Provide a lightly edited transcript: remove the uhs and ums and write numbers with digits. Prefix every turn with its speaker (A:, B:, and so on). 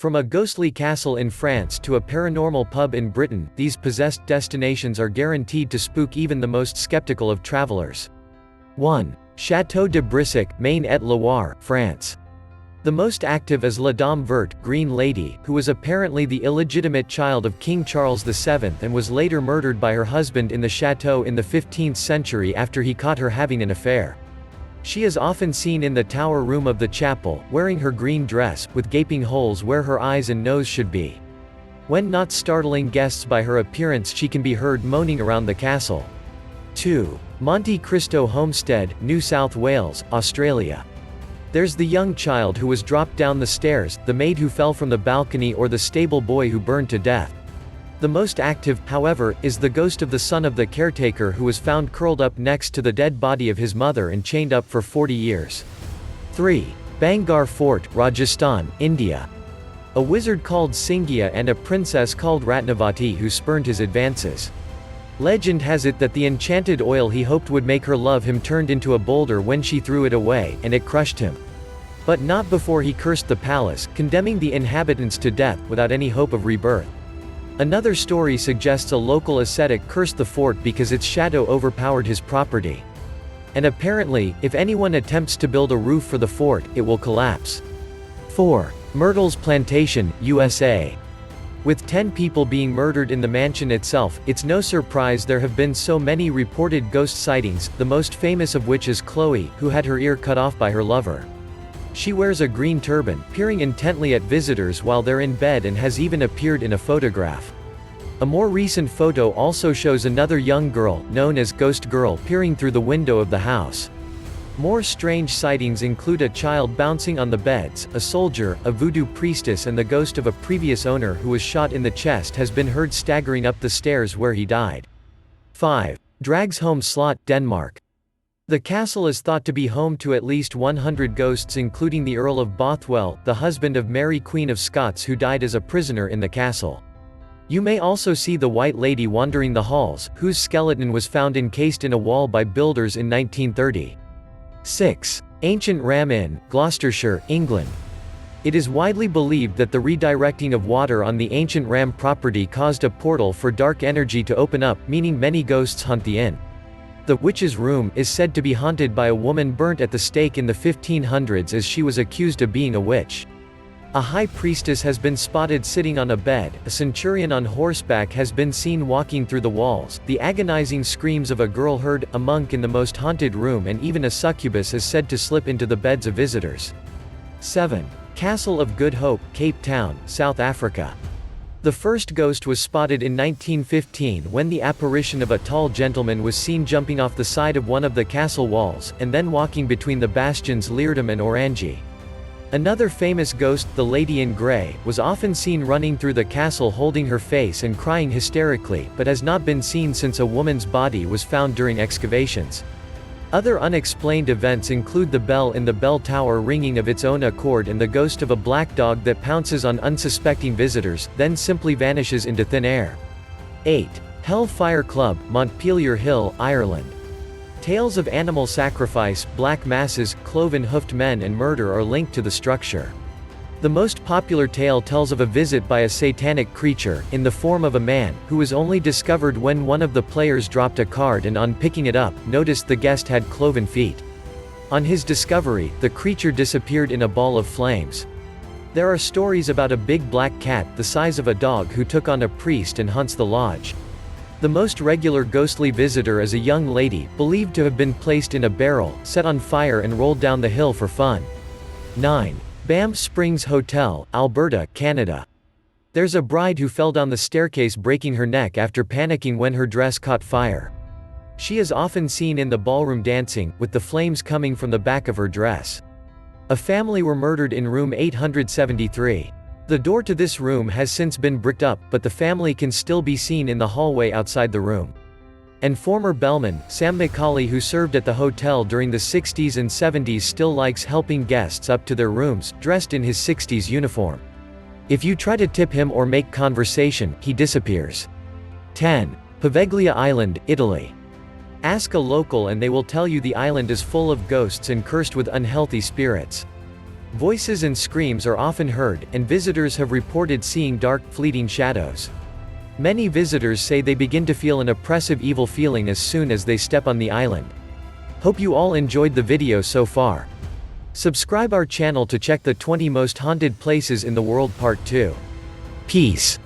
A: From a ghostly castle in France to a paranormal pub in Britain, these possessed destinations are guaranteed to spook even the most skeptical of travelers. 1. Château de Brissac, Maine-et-Loire, France. The most active is La Dame Verte, Green Lady, who was apparently the illegitimate child of King Charles VII and was later murdered by her husband in the chateau in the 15th century after he caught her having an affair. She is often seen in the tower room of the chapel, wearing her green dress, with gaping holes where her eyes and nose should be. When not startling guests by her appearance, she can be heard moaning around the castle. 2. Monte Cristo Homestead, New South Wales, Australia. There's the young child who was dropped down the stairs, the maid who fell from the balcony, or the stable boy who burned to death. The most active, however, is the ghost of the son of the caretaker who was found curled up next to the dead body of his mother and chained up for 40 years. 3. Bangar Fort, Rajasthan, India. A wizard called Singhiya and a princess called Ratnavati who spurned his advances. Legend has it that the enchanted oil he hoped would make her love him turned into a boulder when she threw it away, and it crushed him. But not before he cursed the palace, condemning the inhabitants to death, without any hope of rebirth. Another story suggests a local ascetic cursed the fort because its shadow overpowered his property. And apparently, if anyone attempts to build a roof for the fort, it will collapse. 4. Myrtle's Plantation, USA. With 10 people being murdered in the mansion itself, it's no surprise there have been so many reported ghost sightings, the most famous of which is Chloe, who had her ear cut off by her lover. She wears a green turban, peering intently at visitors while they're in bed, and has even appeared in a photograph. A more recent photo also shows another young girl, known as Ghost Girl, peering through the window of the house. More strange sightings include a child bouncing on the beds, a soldier, a voodoo priestess, and the ghost of a previous owner who was shot in the chest has been heard staggering up the stairs where he died. 5. Dragsholm Slot, Denmark. The castle is thought to be home to at least 100 ghosts, including the Earl of Bothwell, the husband of Mary Queen of Scots, who died as a prisoner in the castle. You may also see the White Lady wandering the halls, whose skeleton was found encased in a wall by builders in 1930. 6. Ancient Ram Inn, Gloucestershire, England. It is widely believed that the redirecting of water on the ancient Ram property caused a portal for dark energy to open up, meaning many ghosts haunt the inn. The Witch's Room is said to be haunted by a woman burnt at the stake in the 1500s as she was accused of being a witch. A high priestess has been spotted sitting on a bed, a centurion on horseback has been seen walking through the walls, the agonizing screams of a girl heard, a monk in the most haunted room, and even a succubus is said to slip into the beds of visitors. 7. Castle of Good Hope, Cape Town, South Africa. The first ghost was spotted in 1915 when the apparition of a tall gentleman was seen jumping off the side of one of the castle walls, and then walking between the bastions Leerdam and Oranjie. Another famous ghost, the Lady in Grey, was often seen running through the castle holding her face and crying hysterically, but has not been seen since a woman's body was found during excavations. Other unexplained events include the bell in the bell tower ringing of its own accord and the ghost of a black dog that pounces on unsuspecting visitors, then simply vanishes into thin air. 8. Hell Fire Club, Montpelier Hill, Ireland. Tales of animal sacrifice, black masses, cloven-hoofed men and murder are linked to the structure. The most popular tale tells of a visit by a satanic creature, in the form of a man, who was only discovered when one of the players dropped a card and on picking it up, noticed the guest had cloven feet. On his discovery, the creature disappeared in a ball of flames. There are stories about a big black cat, the size of a dog, who took on a priest and haunts the lodge. The most regular ghostly visitor is a young lady, believed to have been placed in a barrel, set on fire and rolled down the hill for fun. 9. Banff Springs Hotel, Alberta, Canada. There's a bride who fell down the staircase breaking her neck after panicking when her dress caught fire. She is often seen in the ballroom dancing, with the flames coming from the back of her dress. A family were murdered in room 873. The door to this room has since been bricked up, but the family can still be seen in the hallway outside the room. And former bellman, Sam McCauley, who served at the hotel during the 60s and 70s, still likes helping guests up to their rooms, dressed in his 60s uniform. If you try to tip him or make conversation, he disappears. 10. Poveglia Island, Italy. Ask a local and they will tell you the island is full of ghosts and cursed with unhealthy spirits. Voices and screams are often heard, and visitors have reported seeing dark, fleeting shadows. Many visitors say they begin to feel an oppressive evil feeling as soon as they step on the island. Hope you all enjoyed the video so far. Subscribe our channel to check the 20 most haunted places in the world part 2. Peace.